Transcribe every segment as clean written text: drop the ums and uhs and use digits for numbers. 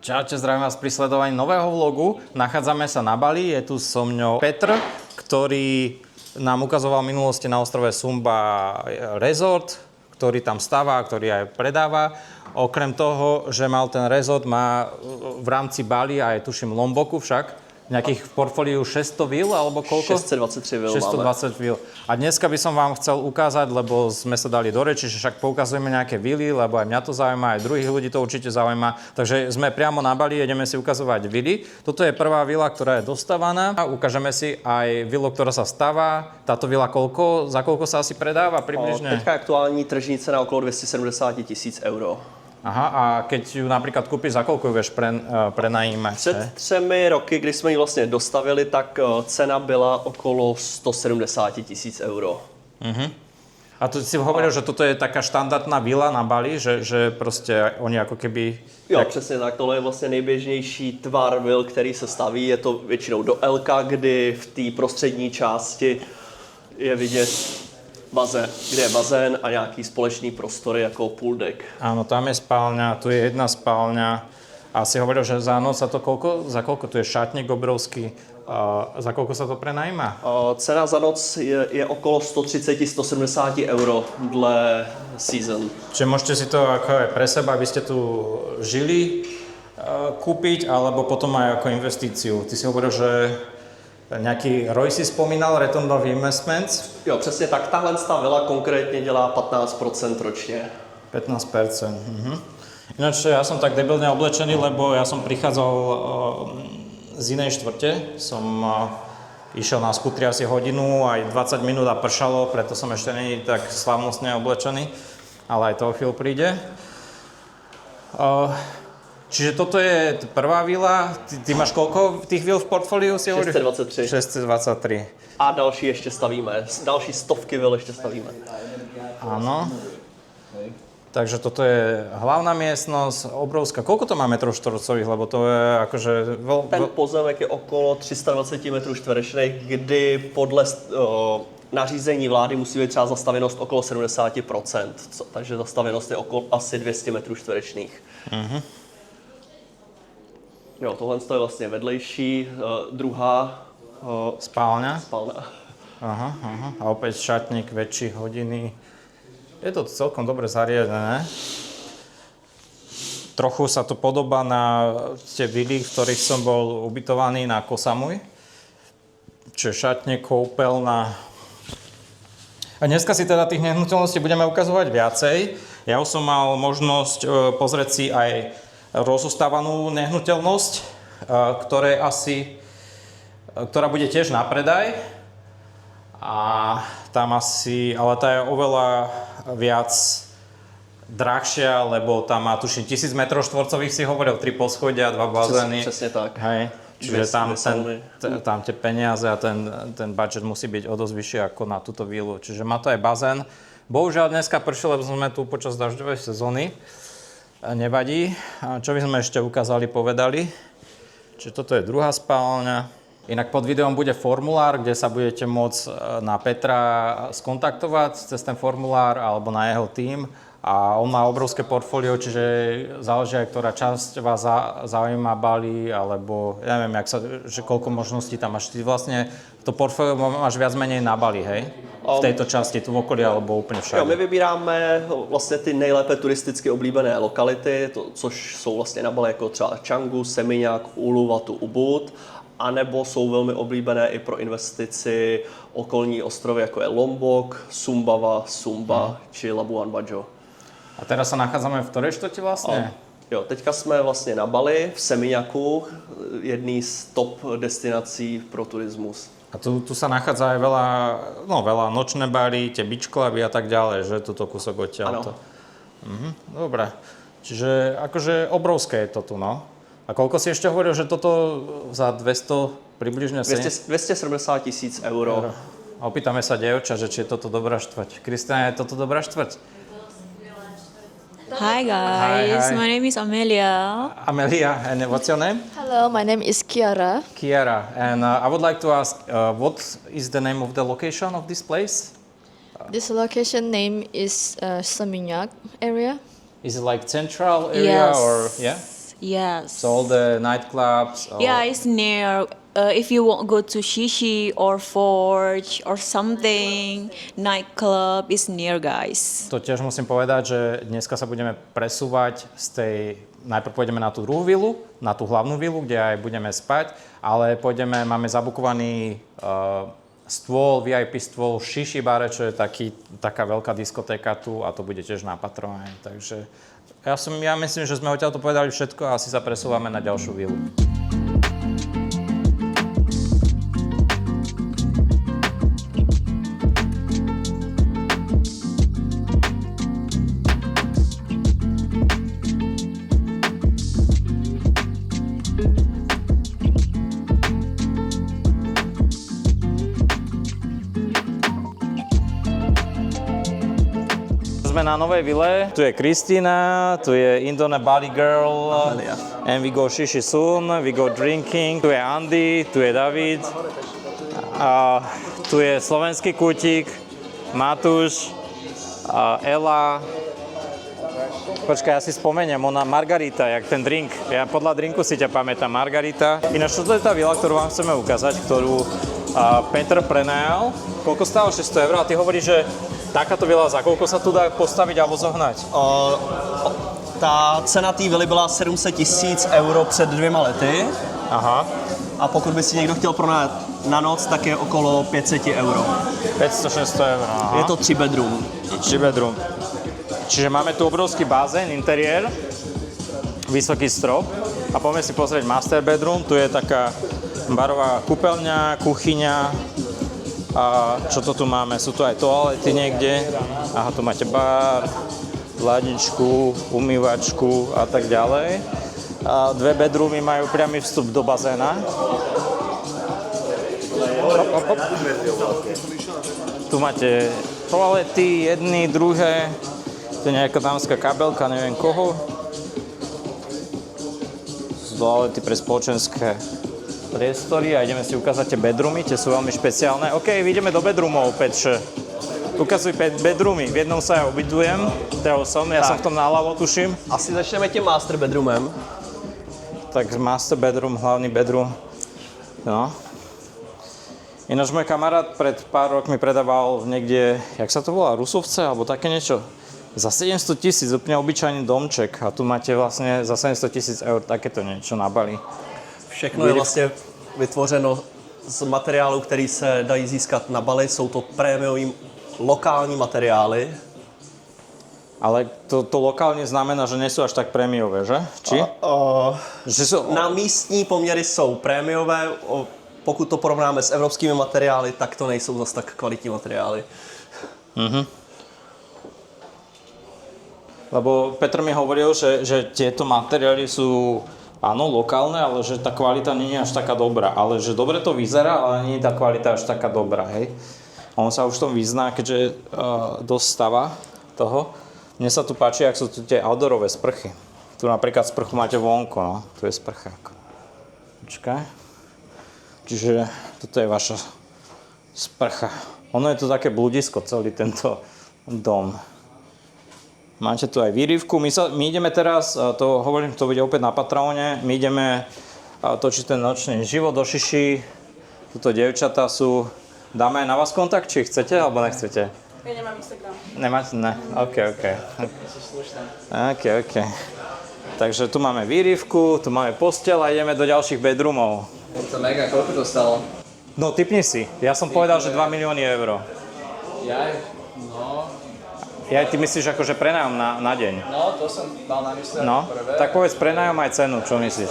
Čaute, zdravím vás pri sledovaní nového vlogu. Nachádzame sa na Bali, je tu so mňou Petr, ktorý nám ukazoval v minulosti na ostrove Sumba resort, ktorý tam stavá, ktorý aj predáva. Okrem toho, že mal ten resort, má v rámci Bali aj tuším Lomboku však, nejakých v portfóliu 600 vil, alebo koľko? 623 vil 620 vil. A dneska by som vám chcel ukázať, lebo sme sa dali do reči, že však poukazujeme nejaké vily, lebo aj mňa to zaujíma, aj druhých ľudí to určite zaujíma. Takže sme priamo na Bali, ideme si ukazovať vily. Toto je prvá vila, ktorá je dostávaná. Ukážeme si aj vilu, ktorá sa stavá. Táto vila za koľko sa asi predáva približne? Teďka aktuální tržní cena okolo 270 000 euro. Aha, a keď ju napríklad kúpiš, za koľko ju vieš prenajímať? Před 3 roky, kdy jsme ji vlastně dostavili, tak cena byla okolo 170 000 euro. A tu si hovoril, že toto je taká štandardná vila na Bali, že prostě oni ako keby... Jo, přesně tak. Tohle je vlastně nejběžnější tvar vil, který se staví. Je to většinou do L, kdy v té prostřední části je vidět kde je bazén a nějaký společný prostory jako pool deck. Áno, tam je spálňa, tu je jedna spálňa. A si hovoril, že za noc sa to za koľko? Tu je šatník obrovský. Za koľko sa to prenajíma? Cena za noc je okolo 130-170 euro dle season. Čiže môžete si to ako aj pre seba, aby ste tu žili, kúpiť, alebo potom aj ako investíciu. Ty si hovoril, že nějaký Roy si vzpomínal, Return of Investments? Jo, přesně tak. Tahle vila konkrétně dělá 15% ročně. 15%. Ináč ja som tak debilne oblečený, lebo ja som prichádzal z inej štvrte. Som išiel na skútri asi hodinu, aj 20 minút a pršalo, preto som ešte není tak slavnostne oblečený, ale aj toho chvíľu príde. Čiže toto je prvá vila. Ty máš koľko tých vil v portfóliu? 623. 623. A další ještě stavíme. Další stovky vil ještě stavíme. Áno. Takže toto je hlavná miestnosť, obrovská. Koľko to má metrov štvorcových? Lebo to je akože... Ten pozemek je okolo 320 metrů čtverečných, kdy podle nařízení vlády musí být třeba zastavěnost okolo 70%. Takže zastavěnost je okolo asi 200 metrů čtverečných. Jo, tohle je vlastně vedlejší, druhá spálňa. Spálňa. Aha. A opäť šatník, väčší hodiny. Je to celkom dobre zariadené. Trochu sa to podobá na tie vily, v ktorých som bol ubytovaný na Koh Samui. Čiže šatník, kúpeľna. A dneska si teda tých nehnuteľností budeme ukazovať viacej. Ja už som mal možnosť pozrieť si aj rozostávanú nehnuteľnosť, ktorá bude tiež na predaj. A tam asi, ale tá je oveľa viac drahšia, lebo tam má tuším 1000 metrov štvorcových, si hovoril, 3 poschodia, 2 bazény. Přesně tak. Hej. Čiže tam tie peniaze a ten budget musí byť o dosť vyšší ako na túto vilu. Čiže má to aj bazén. Bohužiaľ dneska pršilo, lebo sme tu počas dažďovej sezóny. Nevadí. A čo by sme ešte ukázali, povedali? Čiže toto je druhá spálňa. Inak pod videom bude formulár, kde sa budete môcť na Petra skontaktovať cez ten formulár alebo na jeho tím. A on má obrovské portfólio, čiže záleží aj, ktorá časť vás zaujíma Bali, alebo ja neviem, že koľko možností tam máš. Ty vlastne to portfólio máš viac menej na Bali, hej? V této části, tu v okolí, alebo úplně všade. Jo, my vybíráme vlastně ty nejlépe turisticky oblíbené lokality, což jsou vlastně na Bali jako třeba Canggu, Seminyak, Uluwatu, Ubud, anebo jsou velmi oblíbené i pro investici okolní ostrovy, jako je Lombok, Sumba či Labuan Bajo. A teraz sa nachádzame v ktorej štvrti vlastne? Jo, teďka jsme vlastně na Bali, v Seminyaku, jedný z top destinací pro turismus. A tu sa nachádza aj veľa nočné bary, tie beach cluby a tak ďalej, že tuto kúsok odtiaľto. Dobre. Čiže akože obrovské je to tu, no. A koľko si ešte hovoril, že toto za 200 približne... 270 000 euro. A opýtame sa dievča, že či je toto dobrá štvrť. Kristina, je toto dobrá štvrť? Hi guys, Hi. my name is Amelia. Amelia, and what's your name? Hello, my name is Kiara. Kiara, and I would like to ask, what is the name of the location of this place? This location name is Seminyak area. Is it like central area Yes. or yeah? Yes. So all the nightclubs. Yeah, it's near. If you want go to Shishi or Forge or something, nightclub is near, guys. To tiež musím povedať, že dneska sa budeme presúvať z tej... Najprv pôjdeme na tú druhú vilu, na tú hlavnú vilu, kde aj budeme spať, ale máme zabukovaný stôl, VIP stôl v Shishi bare, čo je taká veľká diskotéka tu a to bude tiež na Patrone. Takže ja myslím, že sme odtiaľto povedali všetko a asi sa presúvame na ďalšiu vilu. Sme na novej vile, tu je Kristína, tu je Indone Bali Girl, and we go Shishi soon, we go drinking, tu je Andy, tu je David, a tu je slovenský kútik, Matúš, Ela. Počkaj, ja si spomeniem, ona Margarita, jak ten drink. Ja podľa drinku si ťa pamätám, Margarita. Ináč, toto je tá vila, ktorú vám chceme ukázať, ktorú Petr prenajal. Koľko stálo? 600 eur? A ty hovoríš, že takáto vila, za koľko sa tu dá postaviť alebo zohnať? Ta cena té vily byla 700 000 euro před 2 lety. Aha. A pokud by si někdo chtěl pronajat na noc, tak je okolo 500 euro. 500-600 eur, aha. Je to 3 bedroom. 3 bedroom. Čiže máme tu obrovský bazén, interiér, vysoký strop a poďme si pozrieť master bedroom. Tu je taká barová kúpeľňa, kuchyňa a čo to tu máme? Sú tu aj toalety niekde. Aha, tu máte bar, ladničku, umývačku a tak ďalej. A 2 bedroomy majú priamy vstup do bazéna. Hop. Tu máte toalety, jedny, druhé. To je nejaká dámska kabelka, neviem koho. Toalety pre spoločenské priestory a ideme si ukázať tie bedroomy, tie sú veľmi špeciálne. OK, ideme do bedroomov, Petře. Ukazuj bedroomy, v jednom sa ja ubytujem, teda som v tom náľavo tuším. Asi začneme tím master bedroomem. Tak master bedroom, hlavný bedroom. No. Ináč môj kamarát pred pár rokmi predával niekde, jak sa to volá, Rusovce alebo také niečo. Za 700 000 úplne obyčajný domček a tu máte vlastne za 700 000 eur takéto niečo na Bali. Všechno je vlastně vytvořeno z materiálů, který se dají získat na Bali. Jsou to prémiový lokální materiály. Ale to lokálne znamená, že nie sú až tak prémiové, že? Či? Že sú... Na místní poměry jsou prémiové. Pokud to porovnáme s evropskými materiály, tak to nejsou zase tak kvalitní materiály. Lebo Petr mi hovoril, že tieto materiály sú, áno, lokálne, ale že tá kvalita nie je až taká dobrá. Ale že dobre to vyzerá, ale nie je tá kvalita až taká dobrá, hej. On sa už v tom vyzná, keďže dosť stava toho. Mne sa tu páči, ak sú tu tie outdoorové sprchy. Tu napríklad sprchu máte vonko, no. Tu je sprcha. Počkaj. Čiže toto je vaša sprcha. Ono je to také bludisko, celý tento dom. Máte tu aj výrivku. My ideme teraz, to hovorím, to bude opäť na Patrone, my ideme točiť ten nočný život do Šiši. Tuto dievčatá sú... Dáme aj na vás kontakt, či chcete, alebo nechcete? Ja nemám Instagram. Nemáte? Ne. OK. OK. Takže tu máme výrivku, tu máme posteľ a ideme do ďalších bedroomov. Je to mega, koľko to stalo? No, tipni si. Ja som povedal, že 2 milióny eur. Ja, ty myslíš akože prenájom na deň? No, to som mal na mysle prvé. Tak povedz prenájom aj cenu, čo myslíš?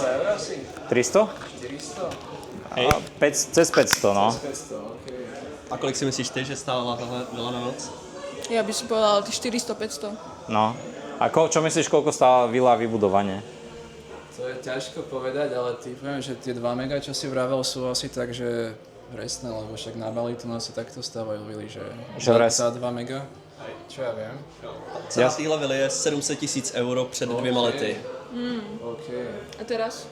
300? 400? Cez 500, no. 500, okej. A kolik si myslíš ty, že stála tahle vila na noc? Ja by som povedala 400-500. No. A čo myslíš, koľko stála vila vybudovanie? To je ťažko povedať, ale typujem, že tie 2 mega, čo si vravel, sú asi tak, že presné, lebo však na Bali tu nás sa takto stávajú vily, že za 2 mega. Čo ja viem. Cena téhle vily je 700 000 euro před 2 lety. OK. A teraz?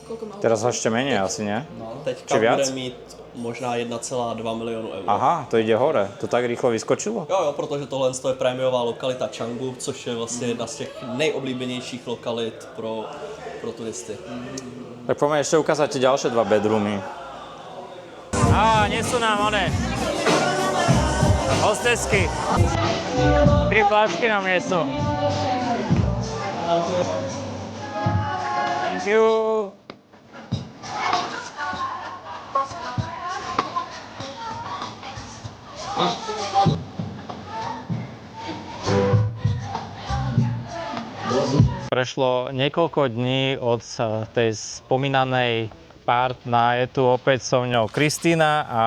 Koľko má Teraz ho ešte menej asi, nie? Teďka Či viac? bude mít možná 1,2 milionu eur. Aha, to ide hore. To tak rýchlo vyskočilo? Jo, protože tohle je prémiová lokalita Canggu, což je vlastně jedna z těch nejoblíbenějších lokalit pro turisty. Tak poďme ešte ukázať tie ďalšie dva bedroomy. Nie sú nám one. Hostesky. 3 flašky nám nie sú. Thank you. Prešlo niekoľko dní od tej spomínanej partna. Je tu opäť so mňou Kristína a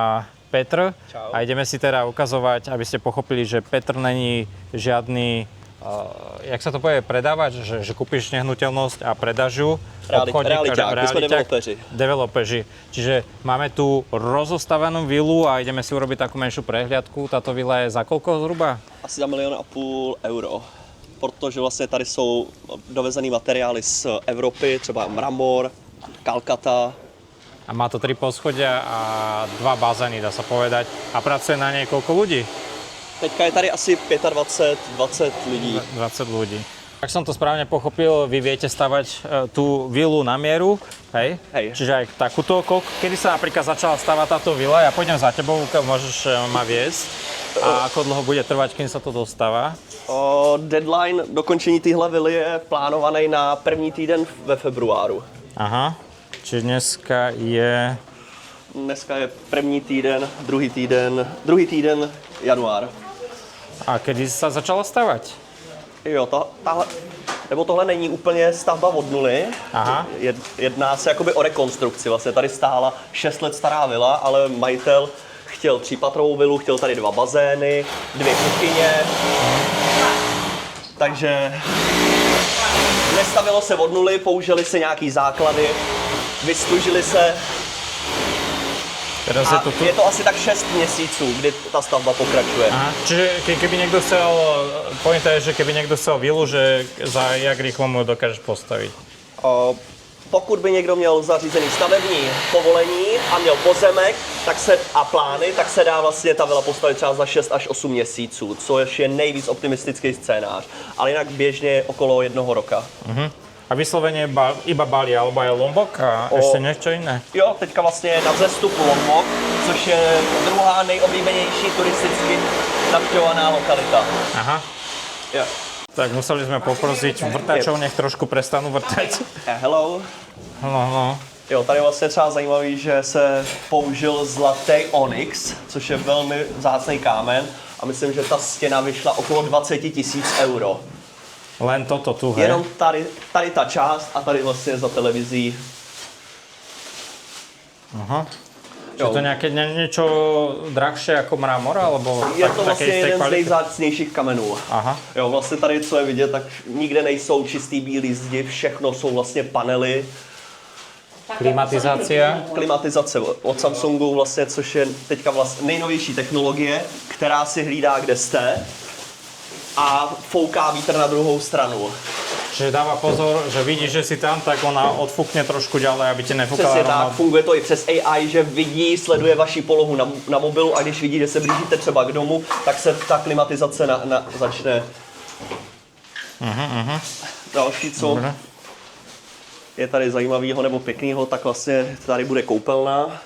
Petr. Čau. A ideme si teda ukazovať, aby ste pochopili, že Petr není žiadny, jak sa to povie, predávač, že kúpiš nehnuteľnosť a predáš ju. Realiťák, my sme developeři. Čiže máme tu rozostavenú vilu a ideme si urobiť takú menšiu prehliadku. Táto vila je za koľko zhruba? Asi za 1,5 milionu euro. Protože vlastně tady jsou dovezený materiály z Evropy, třeba mramor, kalkata. A má to 3 poschodia a 2 bazény, dá sa povedať. A pracuje na nej koľko ľudí? Teďka je tady asi 25-20 lidí. 20 ľudí. Ak som to správne pochopil, vy viete stavať tú vilu na mieru, hej? Hej. Čiže aj takúto, kedy sa napríklad začala stavať táto vila? Ja pôjdem za tebou, môžeš ma viesť. A ako dlho bude trvať, kým sa to dostáva? Deadline dokončení téhle vily je plánovaný na první týden ve februáru. Aha, čiže dneska je... Dneska je první týden, druhý týden január. A kedy sa začala stavať? Jo, tohle není úplně stavba od nuly. Aha. Jedná se jakoby o rekonstrukci. Vlastně tady stála 6 let stará vila, ale majitel chtěl 3patrovou vilu, chtěl tady 2 bazény, 2 kuchyně. Takže nestavilo se od nuly, použili se nějaký základy, vystužili se. Teraz A je to asi tak 6 měsíců, kdy ta stavba pokračuje. Aha, čiže keby niekto chcel, pointa je, že keby niekto chcel vilu, že za jak rýchlo mu dokážeš postaviť? Pokud by někdo měl zařízený stavební povolení a měl pozemek a plány, tak se dá vlastně ta vila postavit třeba za 6 až 8 měsíců, což je nejvíc optimistický scénář. Ale jinak běžně je okolo 1 roka. A vyslovene iba Bali alebo aj Lombok a ešte niečo iné? Jo, teďka vlastně je na vzestupu Lombok, což je druhá nejoblíbenější turisticky navštěvovaná lokalita. Aha. Jo. Tak museli sme poprosiť vrtačov, nech trošku prestanú vrtať. Hello. No. Jo, tady vlastně třeba zajímavý, že se použil zlatý onyx, což je velmi vzácný kámen a myslím, že ta stěna vyšla okolo 20 000 euro. Len toto tu, hej? Jenom tady ta část a tady vlastně za televizí. Aha. Je to nejaké niečo drahšie ako mramor, alebo Je to vlastně istej jeden z kvality? nejvzácnějších kamenů. Aha. Jo, vlastně tady, co je vidět, tak nikde nejsou čistý bílý zdi, všechno jsou vlastně panely. Klimatizácia? Klimatizace od Samsungu vlastně, což je teďka vlastně nejnovější technologie, která si hlídá, kde jste a fouká vítr na druhou stranu. Čiže dáva pozor, že vidíš, že si tam, tak ona odfúkne trošku ďalej, aby ti nefúkala Přesně rovno. tak, funguje to i přes AI, že vidí, sleduje vaši polohu na mobilu a když vidí, že se blížíte třeba k domu, tak se ta klimatizace začne. Další, co je tady zajímavého nebo pěkného, tak vlastně tady bude koupelna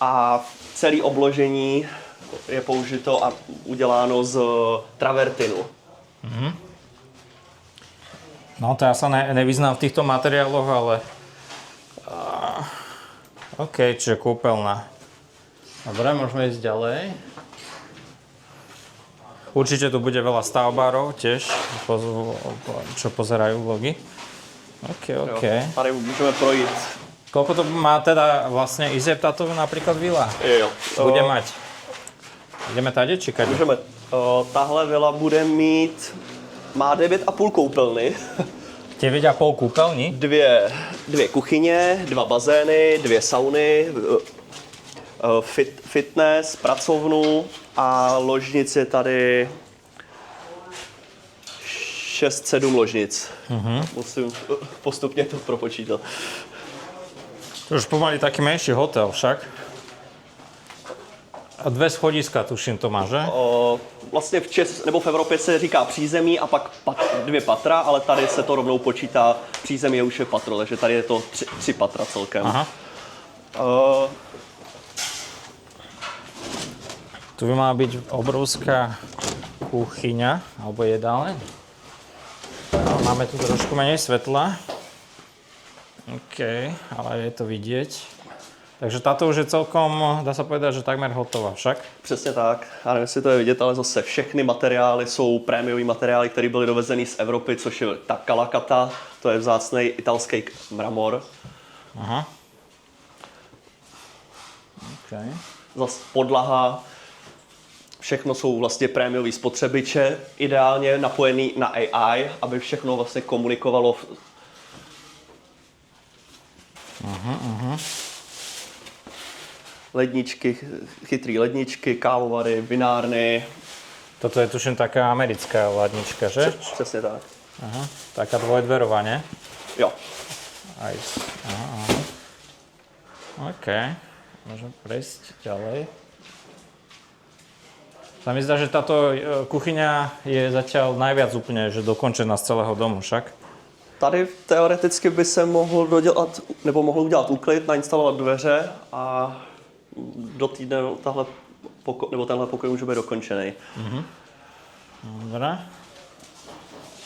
a celé obložení je použito a uděláno z travertinu. No to ja sa nevyznám v týchto materiáloch, ale... OK, čiže kúpeľna. Dobre, môžeme ísť ďalej. Určite tu bude veľa stavbárov tiež, čo pozerajú vlogy. OK. Jo, tady můžeme projít. Koľko to má teda vlastne izieb táto napríklad vila? Jo. Bude mať? Ideme tady či kade? Můžeme. Tahle vila bude mít, má 9,5 koupelny. 9,5 kúpeľní? Dvě kuchyně, 2 bazény, 2 sauny, fitness, pracovnu a ložnic je tady 6-7 ložnic. Musím postupně to propočítat. To už pomaly taký menší hotel však. A 2 schodiska, tuším, to má, že? Vlastně nebo v Evropě se říká přízemí a pak 2 patra, ale tady se to rovnou počítá, přízemí je už je patro, takže tady je to 3 patra celkem. Aha. Tu by mala byť obrovská kuchyňa, alebo jedáleň. Máme tu trošku menej svetla. OK, ale je to vidieť. Takže táto už je celkom, dá sa povedať, že takmer hotová však. Přesně tak. Já nevím, jestli to je vidět, ale zase všechny materiály jsou prémiové materiály, které byly dovezeny z Evropy, což je ta kalakata, to je vzácný italský mramor. Aha. OK. Zase podlaha, všechno jsou vlastně prémiové spotřebiče, ideálně napojený na AI, aby všechno vlastně komunikovalo. Ledničky, chytrý ledničky, kávovary, vinárny. Toto je tuším taká americká ladnička, že? Přesně tak. Aha. Taká dvojdverová, ne? Jo. Ice. Aha. OK. Môžem prejsť ďalej. Sa mi zdá, že táto kuchyňa je zatiaľ najviac úplne že dokončená z celého domu však. Tady teoreticky by se mohl dodělat, nebo mohl udělat úklid, nainstalovat dveře a do týdne tenhle pokoj může být dokončený. Dobre.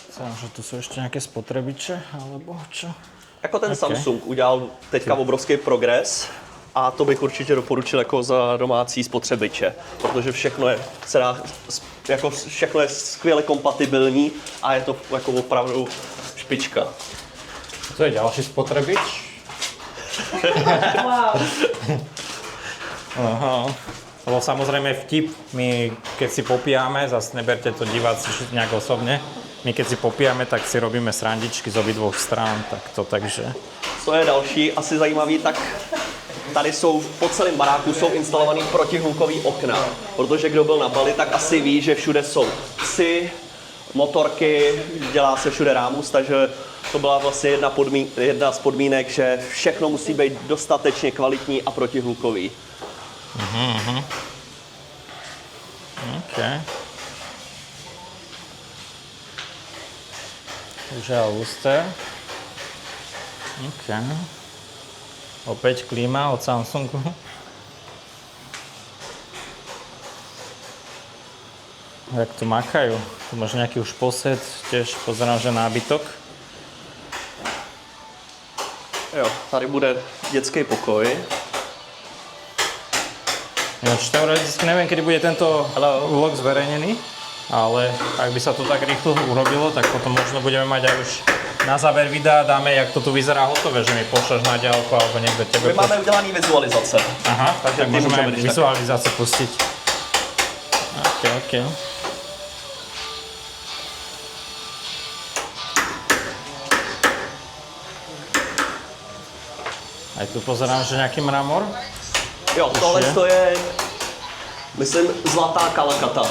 Myslím, že tu sú ešte nejaké spotrebiče, alebo čo? Jako ten Okay. Samsung udělal teďka obrovský progres a to bych určitě doporučil jako za domácí spotřebiče, protože všechno je, všechno je skvěle kompatibilní a je to jako opravdu špička. To je ďalší spotrebič. Aha. Lebo samozrejme vtip, my keď si popíjame, zase neberte to diváci nejak osobne, my keď si popíjame, tak si robíme srandičky z obidvoch strán, tak to takže. Co je další, asi zajímavý, tak tady jsou po celém baráku jsou instalovaný protihlukový okna, protože kdo byl na Bali, tak asi ví, že všude jsou psy, motorky, dělá se všude rámus, takže to byla vlastně jedna z podmínek, že všechno musí být dostatečně kvalitní a protihlukový. OK. Takže luster. OK. Opäť klíma od Samsungu. Jak tu makajú. Tu máš nejaký už posed, tiež pozerám, že nábytok. Jo, tady bude dětský pokoj. Ináč teoreticky neviem, kedy bude tento vlog zverejnený, ale ak by sa to tak rýchlo urobilo, tak potom možno budeme mať aj už na záver videa dáme, jak to tu vyzerá hotové, že mi pošleš na diaľku alebo niekto tebe. My máme udělaný vizualizace. Aha, takže tak môžeme aj když vizualizáciu pustiť. OK. Aj tu pozerám, že nejaký mramor. Jo, tohle to je, myslím, zlatá kalakata.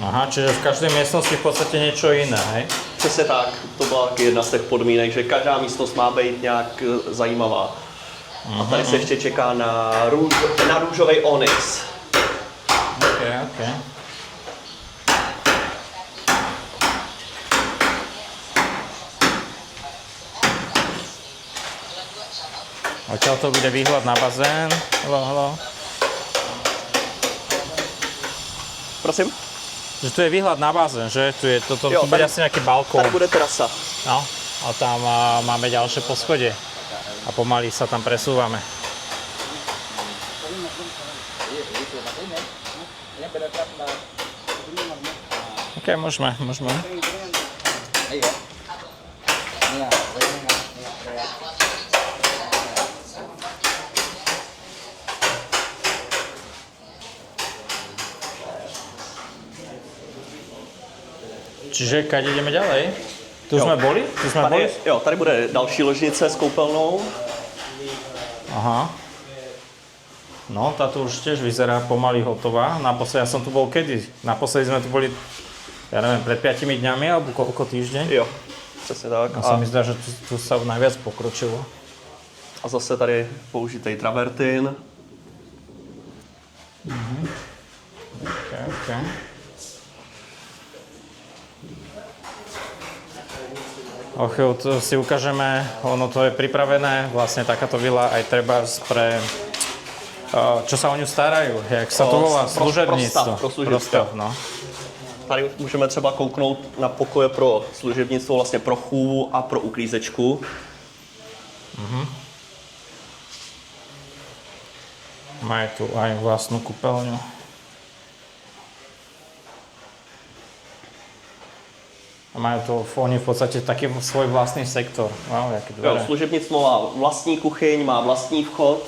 Aha, čiže v každej miestnosti v podstate niečo iné, hej? Přesně tak, to byla taky jedna z těch podmínek, že každá místnost má být nějak zajímavá. A tady se ještě čeká na růžový onyx. OK. Odtiaľ to bude výhľad na bazén. Hello. Prosím? Že tu je výhľad na bazén, že? Tu Jo, bude tady- asi nejaký balkón. Tady bude terasa. No, a tam máme ďalšie poschodie. A pomaly sa tam presúvame. OK, môžeme. Čiže kade ideme ďalej? Tu sme boli? Tady bude další ložnice s koupelnou. Aha. No, táto už tiež vyzerá pomaly hotová. Naposledy, ja som tu bol kedy? Naposledy sme tu boli, ja neviem, pred 5 dňami alebo koľko týždeň? Jo, přesně tak. A sa mi zdá, že tu sa najviac pokročilo. A A zase tady použitej travertin. Okay. O chvíľu si ukážeme, ono to je pripravené, vlastne takáto vila aj treba pre, čo sa o ňu starajú, jak sa to volá, služebníctvo. Pro služebnictvo. No. Tady můžeme třeba kouknout na pokoje pro služebnictvo, vlastně pro chůvu a pro uklízečku. Majú tu aj vlastnú kúpeľňu. A majú tu oni v podstate taký svoj vlastný sektor. Wow, jaké Jo, dvere. služebnictvo má vlastní kuchyň, má vlastní vchod.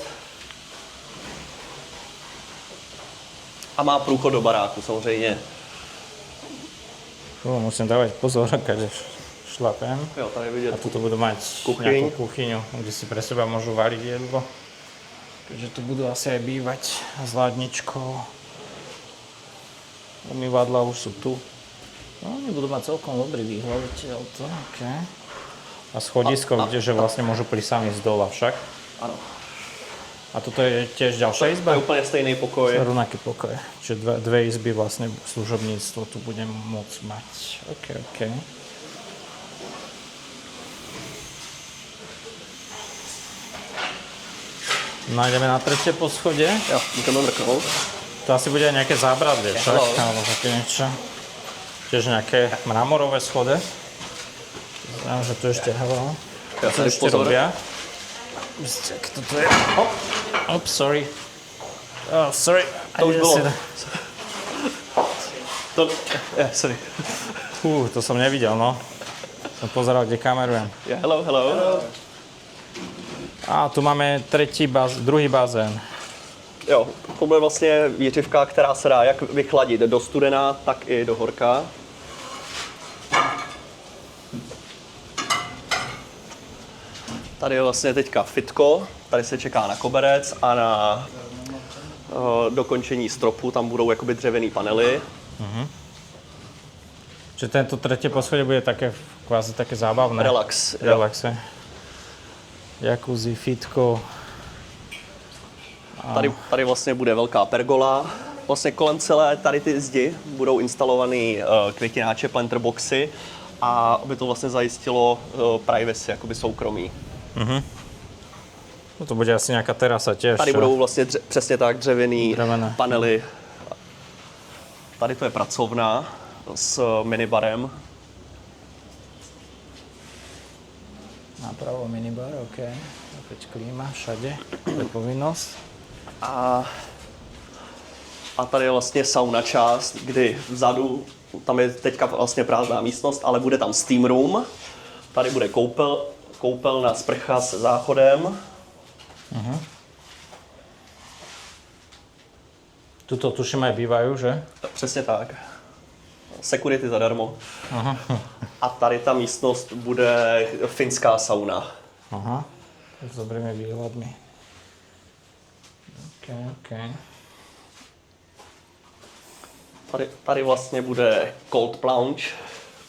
A má průchod do baráku samozřejmě. Musím dávať pozor, keď šlapem. Jo, tady vidět. A tuto budú mať Kuchyň. nejakú kuchyňu, kde si pre seba môžu variť jedlo. Takže tu budú asi aj bývať s ladničkou. Umývadla už sú tu. No, oni budú mať celkom dobrý výhľad odtiaľto. Okay. A schodisko, že vlastne môžu prísť sami z dola však. Ano. A toto je tiež ďalšia To izba? je úplně stejný pokoj. Rovnaký pokoj. Čiže dve izby vlastne služobníctvo tu budem môcť mať. OK. Nájdeme na tretie poschodie. Jo, můžeme mrknout. To asi bude aj nejaké zábradlie, však? Hello. Alebo také niečo. Tiež nejaké mramorové schody. Znám, že tu ešte, hello. Jo, Co tady ešte pozor. robia? Jak toto je? Sorry. Oh, sorry. To už bylo. Sorry. To som nevidel, no. Som pozeral, kde kamerujem. Yeah, hello. A tu máme druhý bazén. Jo, to bude vlastně výřivka, která se dá jak vychladit do studená, tak i do horka. Tady je vlastně teďka fitko, tady se čeká na koberec a na dokončení stropu, tam budou jakoby dřevěný panely. Čiže tento tretie poschodie bude také, kvázi také zábavné. Relax. Jo. Relaxe. Jacuzzi, fitko. Tady vlastně bude velká pergola. Vlastně kolem celé tady ty zdi budou instalovaný květináče, planterboxy a aby to vlastně zajistilo privacy, jakoby soukromí. No to bude asi nejaká terasa tiež. Tady čo? budou vlastně přesně tak dřevěný Dřevěné. panely. Tady to je pracovna s minibarem. Napravo minibar, OK. Opäť klíma všade, to je povinnosť. A tady je vlastně sauna část, kdy vzadu, tam je teďka vlastně prázdná místnost, ale bude tam steam room. Tady bude koupelna sprcha se záchodem. Tuto tuším aj bývajú, že? Přesně tak. Security zadarmo. A tady ta místnost bude finská sauna. Aha. S dobrými výhľadmi. OK. Tady vlastně bude cold plunge,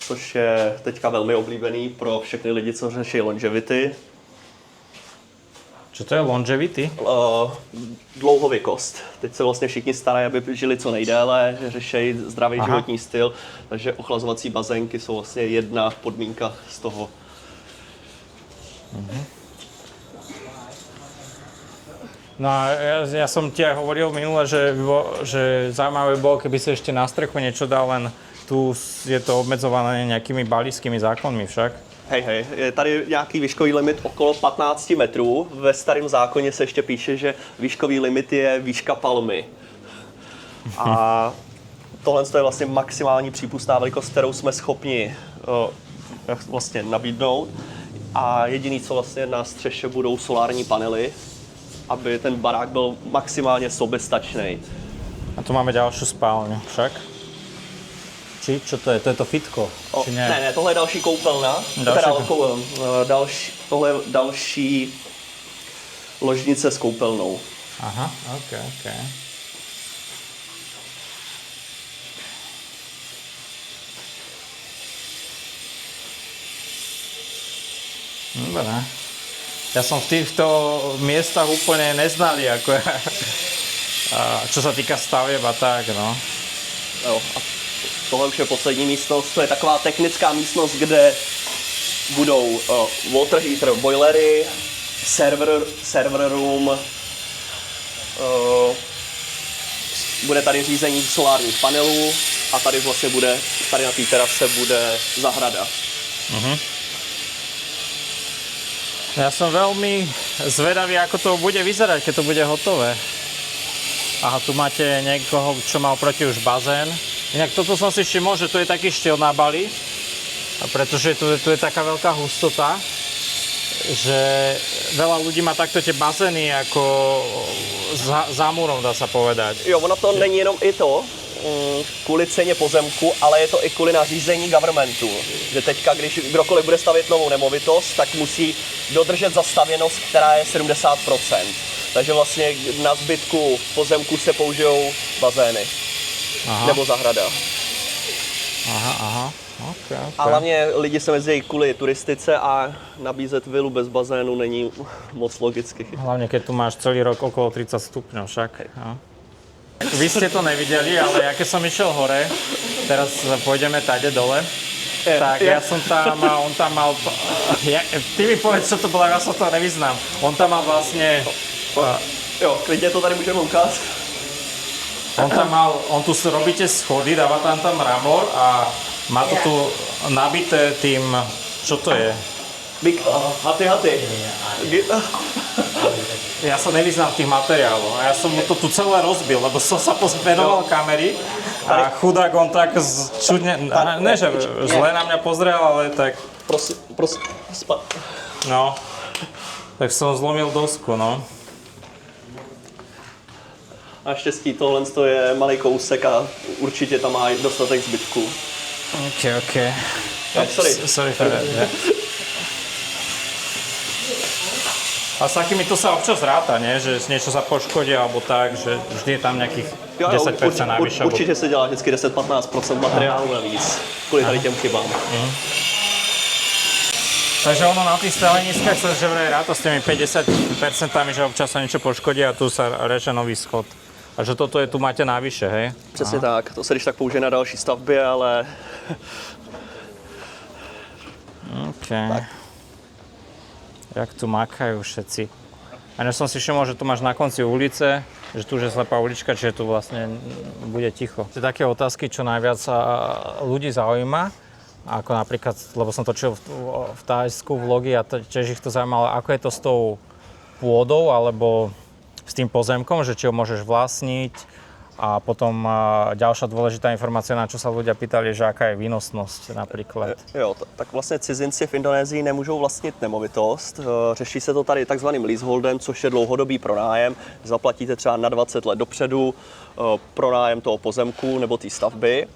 což je teďka velmi oblíbený pro všechny lidi, co řeší longevity. Čo to je longevity? Dlouhověkost. Teď se vlastně všichni starají, aby žili co nejdéle, že řeší zdravý životní styl, takže ochlazovací bazénky jsou vlastně jedna podmínka z toho. No a ja som ti aj hovoril minule, že zaujímavé bolo, keby si ešte na strechu niečo dal, len tu je to obmedzované nejakými balískými zákonmi však. Hej, je tady nějaký výškový limit okolo 15 metrů. Ve starém zákoně se ještě píše, že výškový limit je výška palmy. A tohle je vlastně maximální přípustná velikost, kterou jsme schopni vlastně nabídnout. A jediný, co vlastně na střeše budou solární panely, aby ten barák byl maximálně soběstačný. A tu máme ďalšiu spálňu však. Či? Čo to je? To je to fitko? Či nie? Ne, tohle je další koupelna. Tohle je další ložnice s koupelnou. Aha, OK. Dobre. Ja som v týchto miestach úplne neznalý, ako čo sa týka stavieb a tak, no. Jo, a tohle už je poslední místnost, to je taková technická místnost, kde budou water heater boilery, server room, bude tady řízení solárních panelů a tady vlastně bude, tady na té terase bude zahrada. Ja som veľmi zvedavý, ako to bude vyzerať, keď to bude hotové. Aha, tu máte niekoho, čo má oproti už bazén. Inak toto som si všimol, že tu je taký štiel na Bali, pretože tu je taká veľká hustota, že veľa ľudí má takto tie bazény ako za múrom, dá sa povedať. Jo, ono to není jenom i to, kvůli ceně pozemku, ale je to i kvůli nařízení governmentu. Že teďka, když kdokoliv bude stavět novou nemovitost, tak musí dodržet zastavěnost, která je 70%. Takže vlastně na zbytku pozemku se použijou bazény. Aha. Nebo zahrada. Aha. Okay. A hlavně lidi se mezi kvůli turistice a nabízet vilu bez bazénu není moc logicky. Hlavne, keď tu máš celý rok okolo 30 stupňov však. No. Vy ste to nevideli, ale ja keď som išiel hore, teraz pôjdeme tade dole, tak ja som tam, on tam mal, ty mi povedz, čo to bolo, ja sa to nevyznám. On tam mal vlastne... Jo, klidně to tady můžeme ukázat. On tu robíte schody, dáva tam mramor a má to tu nabité tým, čo to je? Haty. Ja sa nevyznám v tých materiáloch a ja som mu to tu celé rozbil, lebo som sa venoval kamery a chudák on tak čudne, ne že zle na mňa pozrel, ale tak... Prosím, No, tak som zlomil dosku, no. Naštěstí tohle je malý kousek a určitě tam má dostatek zbytků. OK. Sorry for that. Yeah. A s takými to sa občas ráta, nie? Že niečo sa poškodí alebo tak, že vždy je tam nejakých 10% navyše. Určitě se dělá vždycky 10-15% materiálu navíc, kvůli tady těm chybám. Takže ono na tých staveniskách sa že vraj ráta s tými 50%, že občas sa niečo poškodí a tu sa reže nový schod. A že toto je tu máte navyše, hej? Přesně tak, to se když tak použije na další stavbě, ale... OK. Tak. Jak tu makajú všetci. A než som si všimol, že tu máš na konci ulice, že tu už je slepá ulička, čiže tu vlastne bude ticho. To také otázky, čo najviac ľudí zaujíma, ako napríklad, lebo som točil v Thajsku vlogy a tiež ich to zaujímalo, ako je to s tou pôdou alebo s tým pozemkom, že či ho môžeš vlastniť. A potom ďalšia dôležitá informácia, na čo sa ľudia pýtali, že aká je výnosnosť napríklad. Jo, tak vlastně cizinci v Indonésii nemůžou vlastnit nemovitost. Řeší se to tady takzvaným leaseholdem, což je dlouhodobý pronájem. Zaplatíte třeba na 20 let dopředu pronájem toho pozemku nebo té stavby.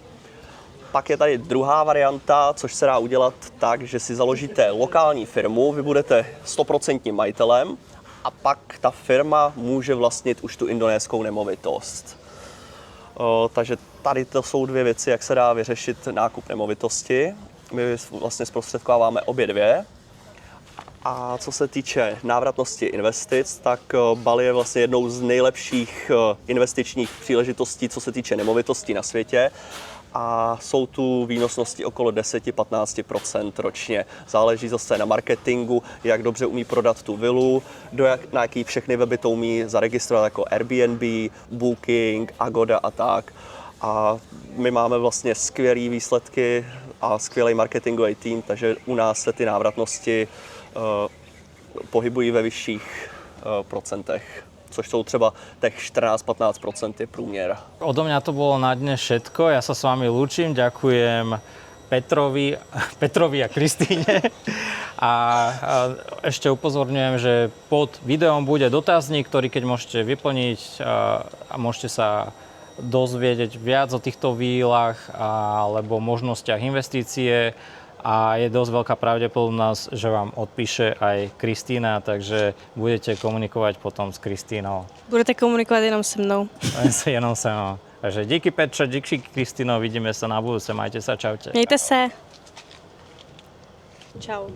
Pak je tady druhá varianta, což se dá udělat tak, že si založíte lokální firmu, vy budete 100% majitelem a pak ta firma může vlastnit už tu indonéskou nemovitost. Takže tady to jsou dvě věci, jak se dá vyřešit nákup nemovitosti. My vlastně zprostředkováváme obě dvě. A co se týče návratnosti investic, tak Bali je vlastně jednou z nejlepších investičních příležitostí, co se týče nemovitostí na světě. A jsou tu výnosnosti okolo 10-15% ročně. Záleží zase na marketingu, jak dobře umí prodat tu vilu, na jaký všechny weby to umí zaregistrovat, jako Airbnb, Booking, Agoda a tak. A my máme vlastně skvělé výsledky a skvělý marketingový tým, takže u nás se ty návratnosti pohybují ve vyšších procentech, což jsou třeba těch 14-15% je průměr. Odo mňa to bolo na dnes všetko. Ja sa s vami lúčim. Ďakujem Petrovi a Kristíne. A ešte upozorňujem, že pod videom bude dotazník, ktorý keď môžete vyplniť a môžete sa dozvedieť viac o týchto výlach alebo možnostiach investície. A je dosť veľká pravdepodobnosť, že vám odpíše aj Kristína, takže budete komunikovať potom s Kristínou. Budete komunikovat jenom se mnou. Jenom se mnou. Takže díky Petře, díky Kristýno, vidíme sa na budúce, majte sa, čaute. Mějte se. Čau.